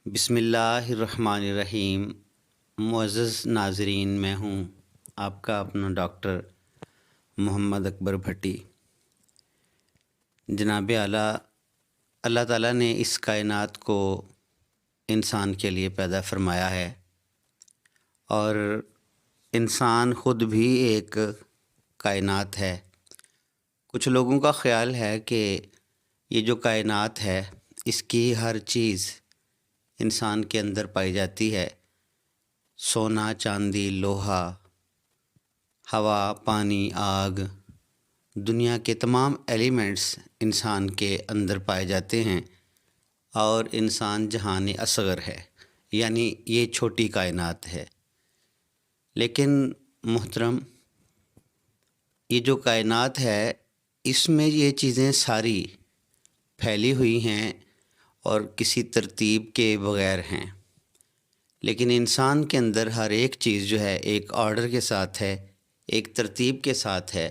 بسم اللہ الرحمن الرحیم۔ معزز ناظرین، میں ہوں آپ کا اپنا ڈاکٹر محمد اکبر بھٹی۔ جناب اعلیٰ، اللہ تعالیٰ نے اس کائنات کو انسان کے لیے پیدا فرمایا ہے، اور انسان خود بھی ایک کائنات ہے۔ کچھ لوگوں کا خیال ہے کہ یہ جو کائنات ہے اس کی ہر چیز انسان کے اندر پائی جاتی ہے۔ سونا، چاندی، لوہا، ہوا، پانی، آگ، دنیا کے تمام ایلیمنٹس انسان کے اندر پائے جاتے ہیں، اور انسان جہان اصغر ہے، یعنی یہ چھوٹی کائنات ہے۔ لیکن محترم، یہ جو کائنات ہے اس میں یہ چیزیں ساری پھیلی ہوئی ہیں اور کسی ترتیب کے بغیر ہیں، لیکن انسان کے اندر ہر ایک چیز جو ہے ایک آرڈر کے ساتھ ہے، ایک ترتیب کے ساتھ ہے،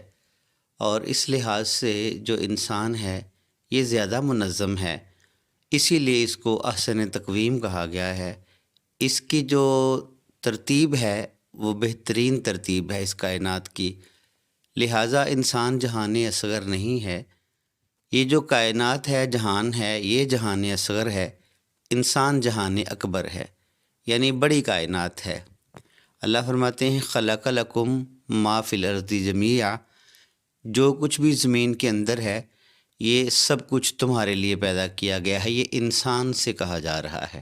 اور اس لحاظ سے جو انسان ہے یہ زیادہ منظم ہے۔ اسی لیے اس کو احسن تقویم کہا گیا ہے۔ اس کی جو ترتیب ہے وہ بہترین ترتیب ہے اس کائنات کی، لہٰذا انسان جہان اصغر نہیں ہے۔ یہ جو کائنات ہے، جہان ہے، یہ جہان اصغر ہے، انسان جہان اکبر ہے، یعنی بڑی کائنات ہے۔ اللہ فرماتے ہیں خلق لکم ما فی الارض جمیعا، جو کچھ بھی زمین کے اندر ہے یہ سب کچھ تمہارے لیے پیدا کیا گیا ہے۔ یہ انسان سے کہا جا رہا ہے،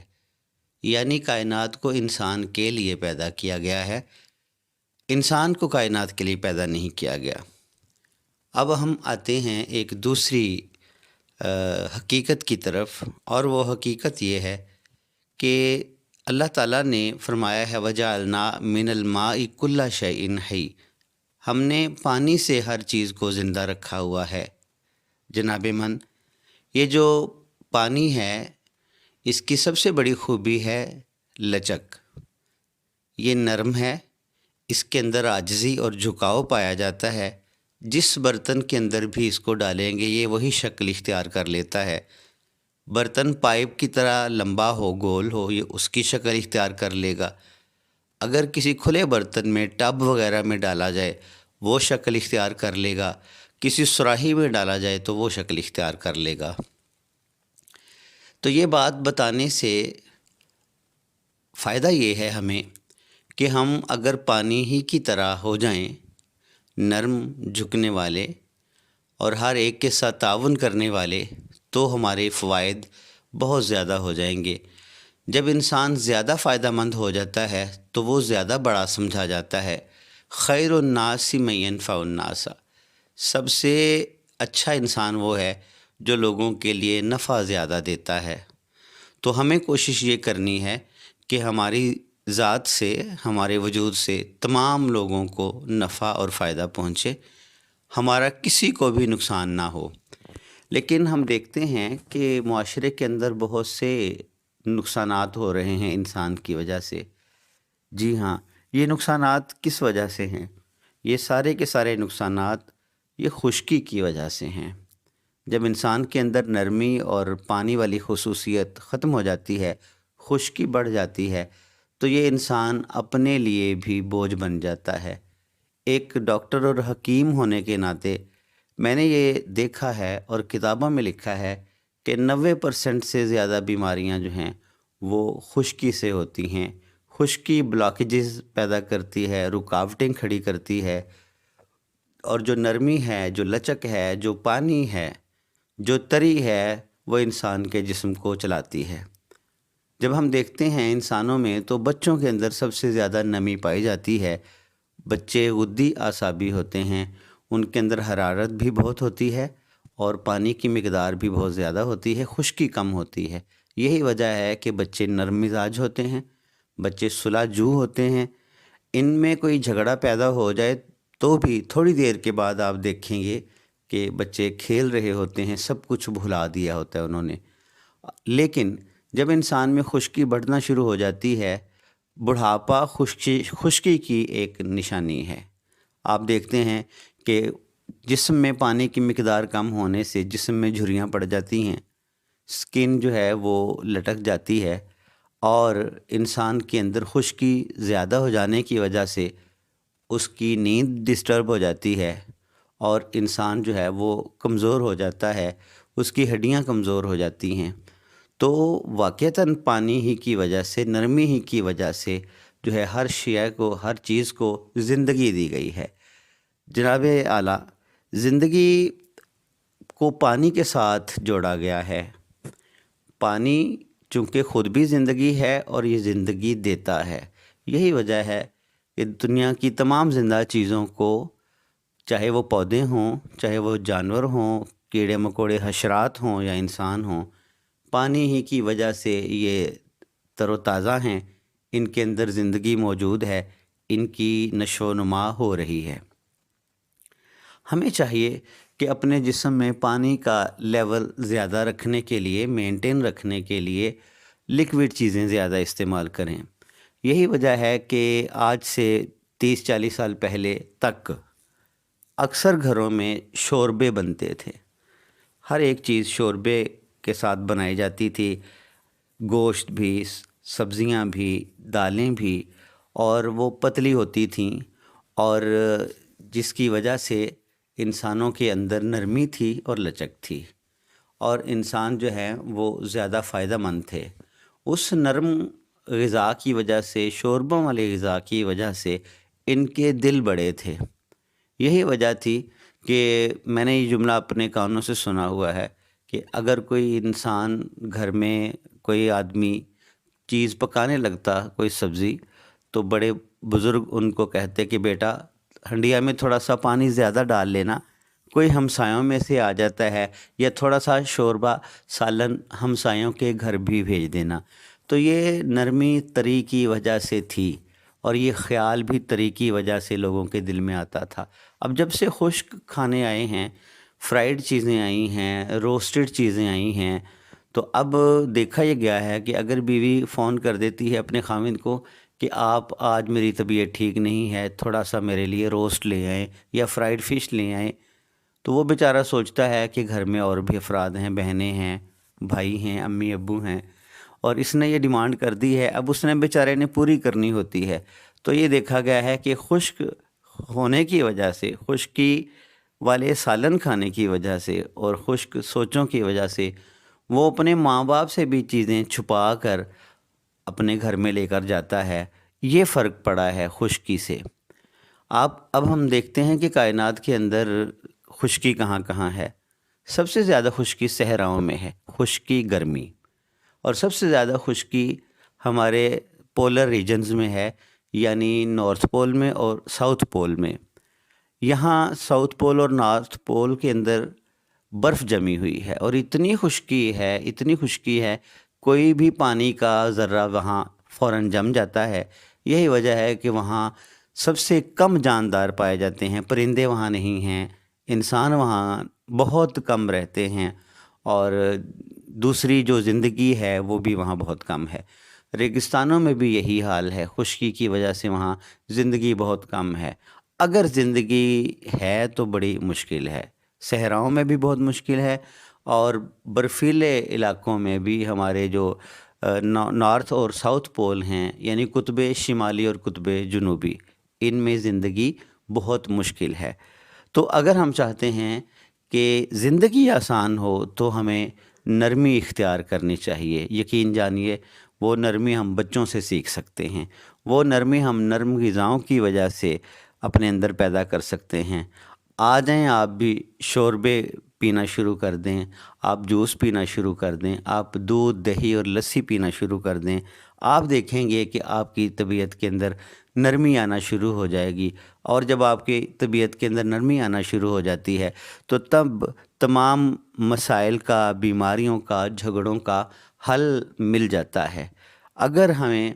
یعنی کائنات کو انسان کے لیے پیدا کیا گیا ہے، انسان کو کائنات کے لیے پیدا نہیں کیا گیا۔ اب ہم آتے ہیں ایک دوسری حقیقت کی طرف، اور وہ حقیقت یہ ہے کہ اللہ تعالیٰ نے فرمایا ہے وَجَعَلْنَا مِنَ الْمَاءِ كُلَّ شَيْءٍ حَيٍّ، ہم نے پانی سے ہر چیز کو زندہ رکھا ہوا ہے۔ جناب من، یہ جو پانی ہے اس کی سب سے بڑی خوبی ہے لچک، یہ نرم ہے، اس کے اندر عاجزی اور جھکاؤ پایا جاتا ہے۔ جس برتن کے اندر بھی اس کو ڈالیں گے یہ وہی شکل اختیار کر لیتا ہے۔ برتن پائپ کی طرح لمبا ہو، گول ہو، یہ اس کی شکل اختیار کر لے گا۔ اگر کسی کھلے برتن میں ٹب وغیرہ میں ڈالا جائے وہ شکل اختیار کر لے گا، کسی سراہی میں ڈالا جائے تو وہ شکل اختیار کر لے گا۔ تو یہ بات بتانے سے فائدہ یہ ہے ہمیں کہ ہم اگر پانی ہی کی طرح ہو جائیں، نرم، جھکنے والے اور ہر ایک کے ساتھ تعاون کرنے والے، تو ہمارے فوائد بہت زیادہ ہو جائیں گے۔ جب انسان زیادہ فائدہ مند ہو جاتا ہے تو وہ زیادہ بڑا سمجھا جاتا ہے۔ خیر الناس من ینفع الناس، سب سے اچھا انسان وہ ہے جو لوگوں کے لیے نفع زیادہ دیتا ہے۔ تو ہمیں کوشش یہ کرنی ہے کہ ہماری ذات سے، ہمارے وجود سے تمام لوگوں کو نفع اور فائدہ پہنچے، ہمارا کسی کو بھی نقصان نہ ہو۔ لیکن ہم دیکھتے ہیں کہ معاشرے کے اندر بہت سے نقصانات ہو رہے ہیں انسان کی وجہ سے۔ جی ہاں، یہ نقصانات کس وجہ سے ہیں؟ یہ سارے کے سارے نقصانات یہ خشکی کی وجہ سے ہیں۔ جب انسان کے اندر نرمی اور پانی والی خصوصیت ختم ہو جاتی ہے، خشکی بڑھ جاتی ہے، تو یہ انسان اپنے لیے بھی بوجھ بن جاتا ہے۔ ایک ڈاکٹر اور حکیم ہونے کے ناطے میں نے یہ دیکھا ہے اور کتابوں میں لکھا ہے کہ 90% سے زیادہ بیماریاں جو ہیں وہ خشکی سے ہوتی ہیں۔ خشکی بلاکیجز پیدا کرتی ہے، رکاوٹیں کھڑی کرتی ہے، اور جو نرمی ہے، جو لچک ہے، جو پانی ہے، جو تری ہے، وہ انسان کے جسم کو چلاتی ہے۔ جب ہم دیکھتے ہیں انسانوں میں تو بچوں کے اندر سب سے زیادہ نمی پائی جاتی ہے۔ بچے غدی اعصابی ہوتے ہیں، ان کے اندر حرارت بھی بہت ہوتی ہے اور پانی کی مقدار بھی بہت زیادہ ہوتی ہے، خشکی کم ہوتی ہے۔ یہی وجہ ہے کہ بچے نرم مزاج ہوتے ہیں، بچے صلح جو ہوتے ہیں۔ ان میں کوئی جھگڑا پیدا ہو جائے تو بھی تھوڑی دیر کے بعد آپ دیکھیں گے کہ بچے کھیل رہے ہوتے ہیں، سب کچھ بھلا دیا ہوتا ہے انہوں نے۔ لیکن جب انسان میں خشکی بڑھنا شروع ہو جاتی ہے، بڑھاپا خشکی کی ایک نشانی ہے۔ آپ دیکھتے ہیں کہ جسم میں پانی کی مقدار کم ہونے سے جسم میں جھریاں پڑ جاتی ہیں، سکن جو ہے وہ لٹک جاتی ہے، اور انسان کے اندر خشکی زیادہ ہو جانے کی وجہ سے اس کی نیند ڈسٹرب ہو جاتی ہے اور انسان جو ہے وہ کمزور ہو جاتا ہے، اس کی ہڈیاں کمزور ہو جاتی ہیں۔ تو واقعتاً پانی ہی کی وجہ سے، نرمی ہی کی وجہ سے جو ہے ہر شے کو، ہر چیز کو زندگی دی گئی ہے۔ جناب اعلیٰ، زندگی کو پانی کے ساتھ جوڑا گیا ہے۔ پانی چونکہ خود بھی زندگی ہے اور یہ زندگی دیتا ہے۔ یہی وجہ ہے کہ دنیا کی تمام زندہ چیزوں کو، چاہے وہ پودے ہوں، چاہے وہ جانور ہوں، کیڑے مکوڑے حشرات ہوں یا انسان ہوں، پانی ہی کی وجہ سے یہ تر و تازہ ہیں، ان کے اندر زندگی موجود ہے، ان کی نشو و نما ہو رہی ہے۔ ہمیں چاہیے کہ اپنے جسم میں پانی کا لیول زیادہ رکھنے کے لیے، مینٹین رکھنے کے لیے لکوڈ چیزیں زیادہ استعمال کریں۔ یہی وجہ ہے کہ آج سے 30-40 سال پہلے تک اکثر گھروں میں شوربے بنتے تھے۔ ہر ایک چیز شوربے کے ساتھ بنائی جاتی تھی، گوشت بھی، سبزیاں بھی، دالیں بھی، اور وہ پتلی ہوتی تھیں، اور جس کی وجہ سے انسانوں کے اندر نرمی تھی اور لچک تھی، اور انسان جو ہے وہ زیادہ فائدہ مند تھے۔ اس نرم غذا کی وجہ سے، شوربوں والے غذا کی وجہ سے ان کے دل بڑے تھے۔ یہی وجہ تھی کہ میں نے یہ جملہ اپنے کانوں سے سنا ہوا ہے کہ اگر کوئی انسان گھر میں، کوئی آدمی چیز پکانے لگتا، کوئی سبزی، تو بڑے بزرگ ان کو کہتے کہ بیٹا ہنڈیا میں تھوڑا سا پانی زیادہ ڈال لینا، کوئی ہمسایوں میں سے آ جاتا ہے، یا تھوڑا سا شوربہ سالن ہمسایوں کے گھر بھی بھیج دینا۔ تو یہ نرمی تری کی وجہ سے تھی، اور یہ خیال بھی تری کی وجہ سے لوگوں کے دل میں آتا تھا۔ اب جب سے خشک کھانے آئے ہیں، فرائیڈ چیزیں آئی ہیں، روسٹڈ چیزیں آئی ہیں، تو اب دیکھا یہ گیا ہے کہ اگر بیوی فون کر دیتی ہے اپنے خاوند کو کہ آپ آج میری طبیعت ٹھیک نہیں ہے، تھوڑا سا میرے لیے روسٹ لے آئیں یا فرائیڈ فش لے آئیں، تو وہ بیچارہ سوچتا ہے کہ گھر میں اور بھی افراد ہیں، بہنیں ہیں، بھائی ہیں، امی ابو ہیں، اور اس نے یہ ڈیمانڈ کر دی ہے، اب اس نے بیچارے نے پوری کرنی ہوتی ہے۔ تو یہ دیکھا گیا ہے کہ خشک ہونے کی وجہ سے، خشکی والے سالن کھانے کی وجہ سے اور خشک سوچوں کی وجہ سے وہ اپنے ماں باپ سے بھی چیزیں چھپا کر اپنے گھر میں لے کر جاتا ہے۔ یہ فرق پڑا ہے خشکی سے۔ اب ہم دیکھتے ہیں کہ کائنات کے اندر خشکی کہاں کہاں ہے۔ سب سے زیادہ خشکی صحراؤں میں ہے، خشکی گرمی، اور سب سے زیادہ خشکی ہمارے پولر ریجنز میں ہے، یعنی نارتھ پول میں اور ساؤتھ پول میں۔ یہاں ساؤتھ پول اور نارتھ پول کے اندر برف جمی ہوئی ہے، اور اتنی خشکی ہے کوئی بھی پانی کا ذرہ وہاں فوراً جم جاتا ہے۔ یہی وجہ ہے کہ وہاں سب سے کم جاندار پائے جاتے ہیں، پرندے وہاں نہیں ہیں، انسان وہاں بہت کم رہتے ہیں، اور دوسری جو زندگی ہے وہ بھی وہاں بہت کم ہے۔ ریگستانوں میں بھی یہی حال ہے، خشکی کی وجہ سے وہاں زندگی بہت کم ہے۔ اگر زندگی ہے تو بڑی مشکل ہے، صحراؤں میں بھی بہت مشکل ہے، اور برفیلے علاقوں میں بھی ہمارے جو نارتھ اور ساؤتھ پول ہیں، یعنی قطب شمالی اور قطب جنوبی، ان میں زندگی بہت مشکل ہے۔ تو اگر ہم چاہتے ہیں کہ زندگی آسان ہو تو ہمیں نرمی اختیار کرنی چاہیے۔ یقین جانیے وہ نرمی ہم بچوں سے سیکھ سکتے ہیں، وہ نرمی ہم نرم غذاؤں کی وجہ سے اپنے اندر پیدا کر سکتے ہیں۔ آ جائیں آپ بھی شوربے پینا شروع کر دیں، آپ جوس پینا شروع کر دیں، آپ دودھ، دہی اور لسی پینا شروع کر دیں، آپ دیکھیں گے کہ آپ کی طبیعت کے اندر نرمی آنا شروع ہو جائے گی، اور جب آپ کی طبیعت کے اندر نرمی آنا شروع ہو جاتی ہے تو تب تمام مسائل کا، بیماریوں کا، جھگڑوں کا حل مل جاتا ہے۔ اگر ہمیں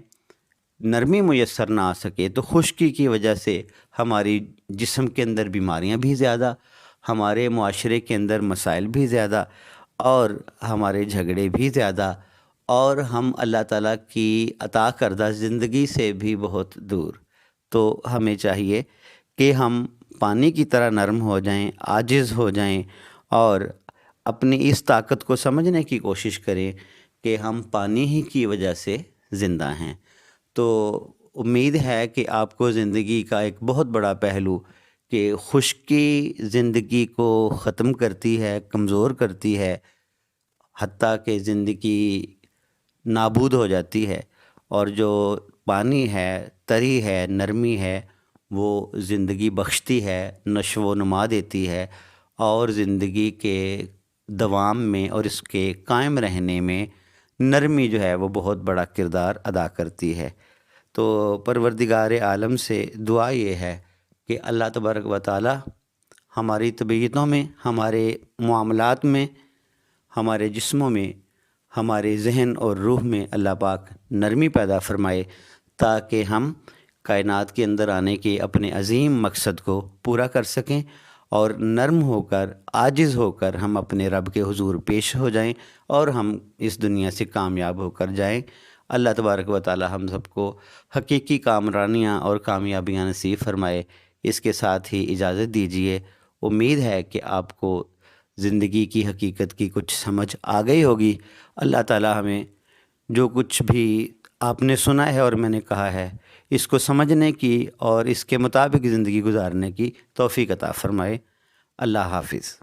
نرمی میسر نہ آ سکے تو خشکی کی وجہ سے ہماری جسم کے اندر بیماریاں بھی زیادہ، ہمارے معاشرے کے اندر مسائل بھی زیادہ، اور ہمارے جھگڑے بھی زیادہ، اور ہم اللہ تعالیٰ کی عطا کردہ زندگی سے بھی بہت دور۔ تو ہمیں چاہیے کہ ہم پانی کی طرح نرم ہو جائیں، عاجز ہو جائیں، اور اپنی اس طاقت کو سمجھنے کی کوشش کریں کہ ہم پانی ہی کی وجہ سے زندہ ہیں۔ تو امید ہے کہ آپ کو زندگی کا ایک بہت بڑا پہلو کہ خشکی زندگی کو ختم کرتی ہے، کمزور کرتی ہے، حتیٰ کہ زندگی نابود ہو جاتی ہے، اور جو پانی ہے، تری ہے، نرمی ہے، وہ زندگی بخشتی ہے، نشو و نما دیتی ہے، اور زندگی کے دوام میں اور اس کے قائم رہنے میں نرمی جو ہے وہ بہت بڑا کردار ادا کرتی ہے۔ تو پروردگار عالم سے دعا یہ ہے کہ اللہ تبارک و تعالی ہماری طبیعتوں میں، ہمارے معاملات میں، ہمارے جسموں میں، ہمارے ذہن اور روح میں اللہ پاک نرمی پیدا فرمائے، تاکہ ہم کائنات کے اندر آنے کے اپنے عظیم مقصد کو پورا کر سکیں، اور نرم ہو کر، عاجز ہو کر ہم اپنے رب کے حضور پیش ہو جائیں، اور ہم اس دنیا سے کامیاب ہو کر جائیں۔ اللہ تبارک و تعالی ہم سب کو حقیقی کامرانیاں اور کامیابیاں نصیب فرمائے۔ اس کے ساتھ ہی اجازت دیجیے، امید ہے کہ آپ کو زندگی کی حقیقت کی کچھ سمجھ آ گئی ہوگی۔ اللہ تعالی ہمیں جو کچھ بھی آپ نے سنا ہے اور میں نے کہا ہے، اس کو سمجھنے کی اور اس کے مطابق زندگی گزارنے کی توفیق عطا فرمائے۔ اللہ حافظ۔